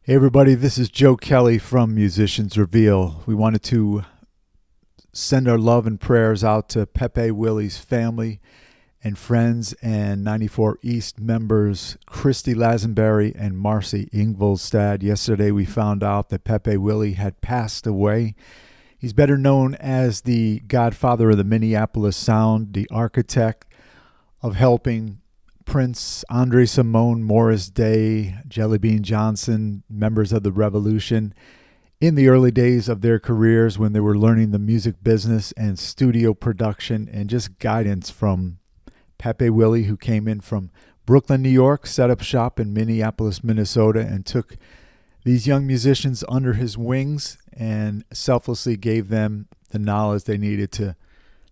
Hey everybody, this is Joe Kelley from Musicians Reveal. We wanted to send our love and prayers out to Pepe Willie's family and friends and 94 East members Kristie Lazenberry and Marcy Ingvolstad. Yesterday we found out that Pepe Willie had passed away. He's better known as the Godfather of the Minneapolis Sound, the architect of helping Prince, Andre Cymone, Morris Day, Jelly Bean Johnson, members of the Revolution, in the early days of their careers when they were learning the music business and studio production, and just guidance from Pepe Willie, who came in from Brooklyn, New York, set up shop in Minneapolis, Minnesota, and took these young musicians under his wings and selflessly gave them the knowledge they needed to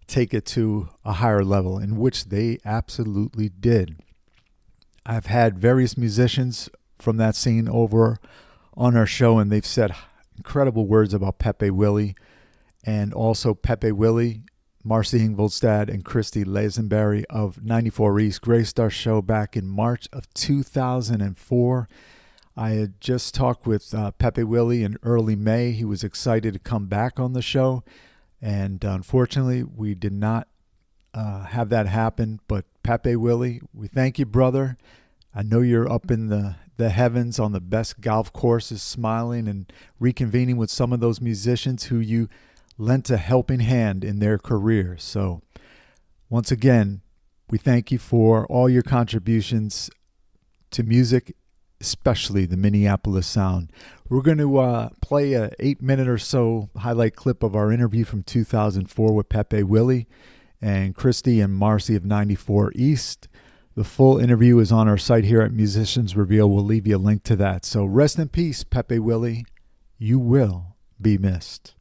take it to a higher level, in which they absolutely did. I've had various musicians from that scene over on our show, and they've said incredible words about Pepe Willie, and also Pepe Willie, Marcy Ingvolstad, and Kristie Lazenberry of 94 East graced our show back in March of 2004. I had just talked with Pepe Willie in early May. He was excited to come back on the show, and unfortunately, we did not have that happen. But Pepe Willie, we thank you, brother. I know you're up in the heavens on the best golf courses, smiling and reconvening with some of those musicians who you lent a helping hand in their careers. So once again, we thank you for all your contributions to music, especially the Minneapolis Sound. We're going to play a 8-minute or so highlight clip of our interview from 2004 with Pepe Willie and Kristie and Marcy of 94 East. The full interview is on our site here at Musicians Reveal. We'll leave you a link to that. So rest in peace, Pepe Willie. You will be missed.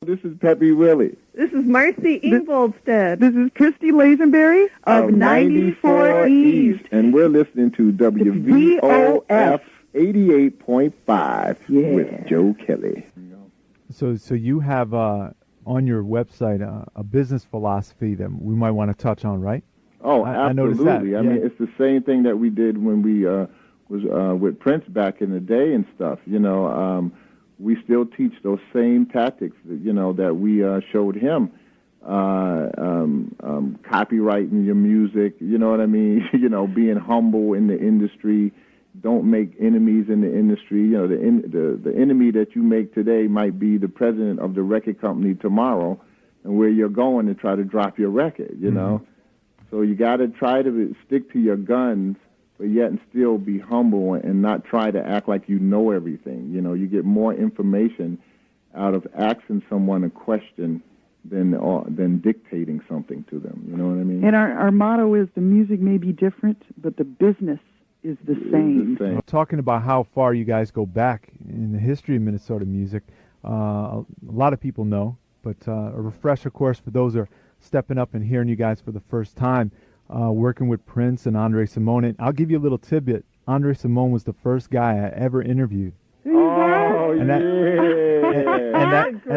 This is Pepe Willie. This is Marcy Ingvolstad. This is Kristie Lazenberry of 94 East. And we're listening to WVOF 88.5 with Joe Kelley. So you have on your website a business philosophy that we might want to touch on, right? Oh, I noticed that. absolutely. I mean, it's the same thing that we did when we was with Prince back in the day and stuff. You know, we still teach those same tactics that we showed him. Copywriting your music, you know what I mean? Being humble in the industry. Don't make enemies in the industry. The enemy that you make today might be the president of the record company tomorrow, and where you're going to try to drop your record, you know? So you got to try to stick to your guns, but yet and still be humble and not try to act like you know everything. You get more information out of asking someone a question than dictating something to them. You know what I mean? And our motto is the music may be different, but the business is the same. Talking about how far you guys go back in the history of Minnesota music, a lot of people know, but a refresher course for those who are stepping up and hearing you guys for the first time, working with Prince and Andre Cymone. And I'll give you a little tidbit. Andre Cymone was the first guy I ever interviewed. Oh, and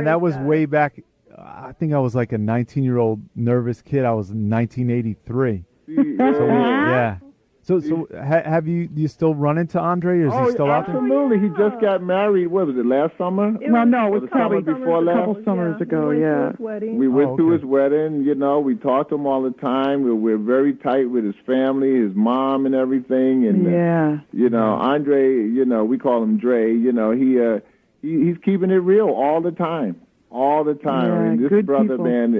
that was way back. I think I was like a 19-year-old nervous kid. I was in 1983. Yeah. So have you still run into Andre, or is he still out there? Absolutely. He just got married. What was it, last summer? No, it was probably before last. a couple summers ago, yeah. We went to his wedding, we talked to him all the time. We're very tight with his family, his mom and everything. And, Andre, we call him Dre, he's keeping it real all the time. All the time. Yeah, I mean, this brother, people. man,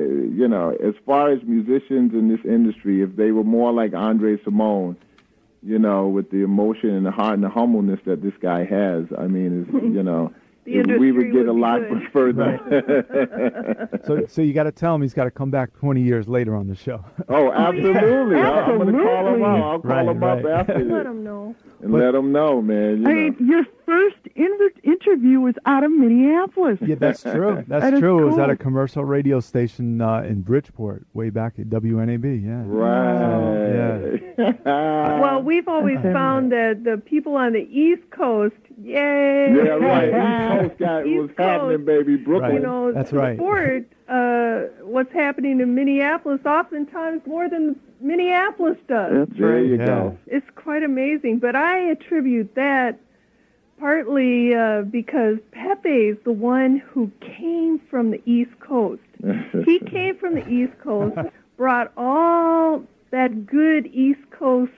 as far as musicians in this industry, if they were more like Andre Cymone, with the emotion and the heart and the humbleness that this guy has, I mean, we would get a lot further. Right. So you got to tell him he's got to come back 20 years later on the show. Oh, absolutely. I'm going to call him up. I'll call him up after this. Let him know. And let him know, man. Mean, your first interview was out of Minneapolis. Yeah, that's true. That's that true. Cool. It was at a commercial radio station in Bridgeport, way back at WNAB. Yeah. Right. Well, we've always found that the people on the East Coast, yay! Yeah, right. East Coast was happening, baby. Brooklyn. Right. That's right. Support what's happening in Minneapolis oftentimes more than Minneapolis does. That's There right. you go. It's quite amazing, but I attribute that partly because Pepe's the one who came from the East Coast. He came from the East Coast, brought all that good East Coast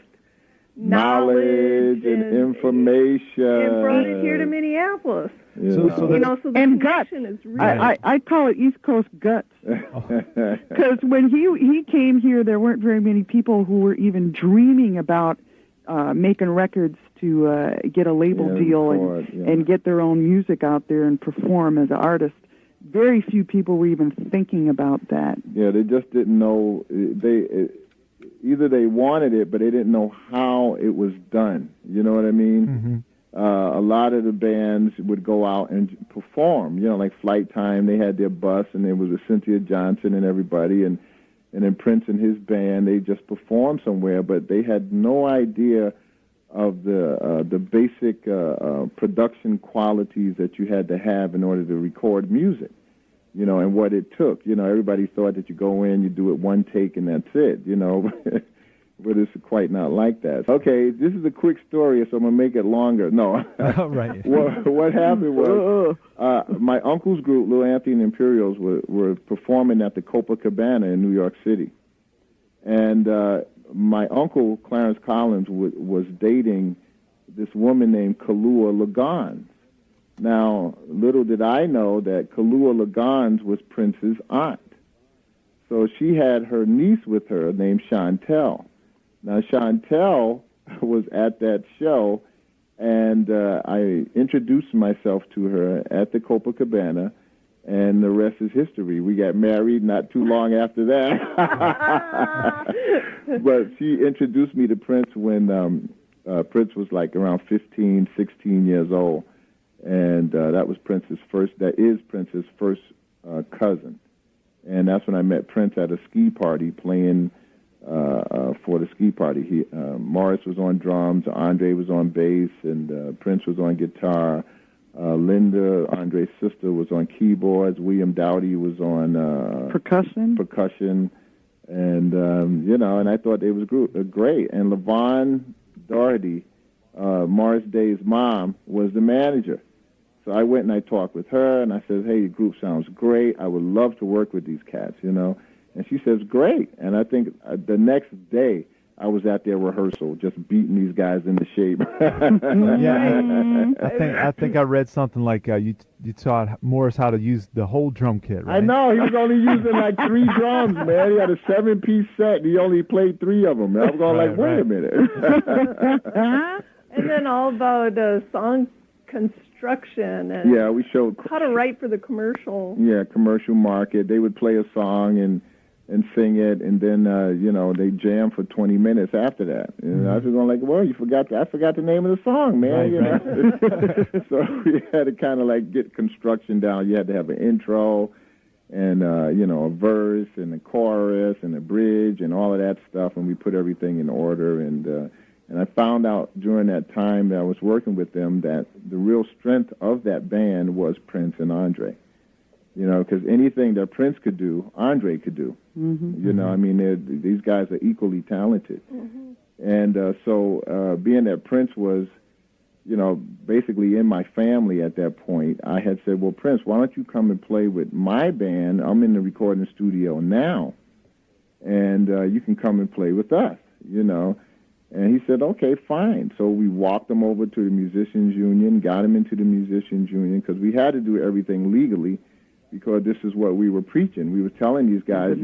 knowledge and information, and brought it here to Minneapolis. Yeah. So the and guts. is really I call it East Coast guts. Because when he came here, there weren't very many people who were even dreaming about making records to get a label deal and get their own music out there and perform as an artist. Very few people were even thinking about that. Yeah, they just didn't know. Either they wanted it, but they didn't know how it was done. You know what I mean? Mm-hmm. A lot of the bands would go out and perform. You know, like Flight Time, they had their bus, and there was with Cynthia Johnson and everybody, and then Prince and his band, they just performed somewhere, but they had no idea of the basic production qualities that you had to have in order to record music, you know, and what it took. You know, everybody thought that you go in, you do it one take, and that's it, you know. But it's quite not like that. Okay, this is a quick story, so I'm going to make it longer. No. Right. What happened was my uncle's group, Little Anthony and Imperials, were performing at the Copacabana in New York City. And my uncle, Clarence Collins, was dating this woman named Kahlua Lagans. Now, little did I know that Kahlua Lagans was Prince's aunt. So she had her niece with her named Chantel. Now, Chantel was at that show, and I introduced myself to her at the Copacabana, and the rest is history. We got married not too long after that. But she introduced me to Prince when Prince was like around 15, 16 years old, and that is Prince's first cousin. And that's when I met Prince at a ski party playing for the ski party. Morris was on drums, Andre was on bass, and Prince was on guitar. Linda, Andre's sister, was on keyboards. William Dowdy was on percussion, and and I thought it was great. And LaVon Doherty, Morris Day's mom, was the manager. So I went and I talked with her, and I said, "Hey, the group sounds great. I would love to work with these cats, you know." And she says, "Great." And I think the next day I was at their rehearsal, just beating these guys into shape. Yeah, I think I read something like you taught Morris how to use the whole drum kit, right? I know, he was only using like 3 drums, man. He had a 7-piece set, and he only played 3 of them. I was going wait a minute. And then all about song construction and we showed how to write for the commercial. Yeah, commercial market. They would play a song and sing it, and then they jam for 20 minutes after that. And I was going like, I forgot the name of the song, man. Right. So we had to kind of like get construction down. You had to have an intro and a verse and a chorus and a bridge and all of that stuff, and we put everything in order. And I found out during that time that I was working with them that the real strength of that band was Prince and Andre. You know, because anything that Prince could do, Andre could do. Mm-hmm. You know, I mean, these guys are equally talented. Mm-hmm. And so being that Prince was, basically in my family at that point, I had said, well, Prince, why don't you come and play with my band? I'm in the recording studio now, and you can come and play with us, And he said, okay, fine. So we walked him over to the Musicians Union, got him into the Musicians Union, because we had to do everything legally, because this is what we were preaching. We were telling these guys,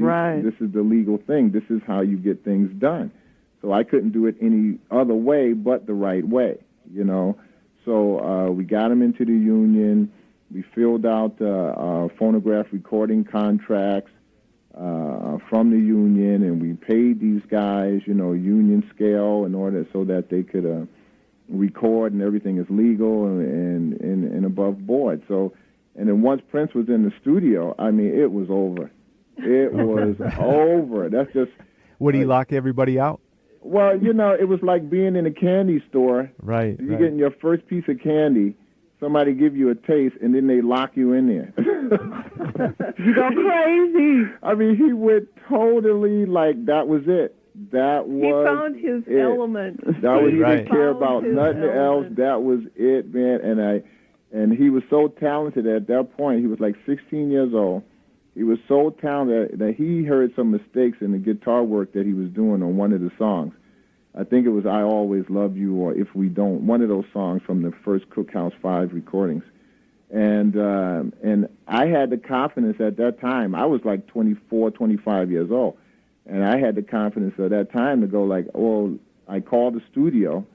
this is the legal thing. This is how you get things done. So I couldn't do it any other way but the right way, So we got him into the union. We filled out phonograph recording contracts from the union, and we paid these guys, union scale in order so that they could record and everything is legal and above board. So. And then once Prince was in the studio, I mean, it was over. It was over. That's just... Would he lock everybody out? Well, it was like being in a candy store. Right. You're getting your first piece of candy. Somebody give you a taste, and then they lock you in there. You go crazy. I mean, he went totally like that was it. That was he found his it. element. That was, he Right. didn't care about nothing else. That was it, man. And he was so talented at that point. He was like 16 years old. He was so talented that he heard some mistakes in the guitar work that he was doing on one of the songs. I think it was "I Always Love You" or "If We Don't," one of those songs from the first Cookhouse 5 recordings. And I had the confidence at that time. I was like 24, 25 years old. And I had the confidence at that time to go like, well, I called the studio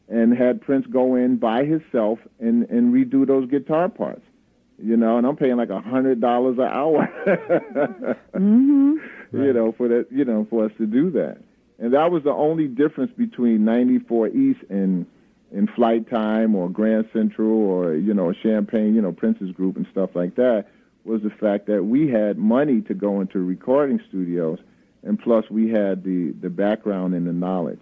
and had Prince go in by himself and redo those guitar parts. You know, and I'm paying like $100 an hour, you know, for that, you know, for us to do that. And that was the only difference between 94 East and Flight Time or Grand Central or, you know, Champagne, you know, Prince's group and stuff like that, was the fact that we had money to go into recording studios, and plus we had the background and the knowledge.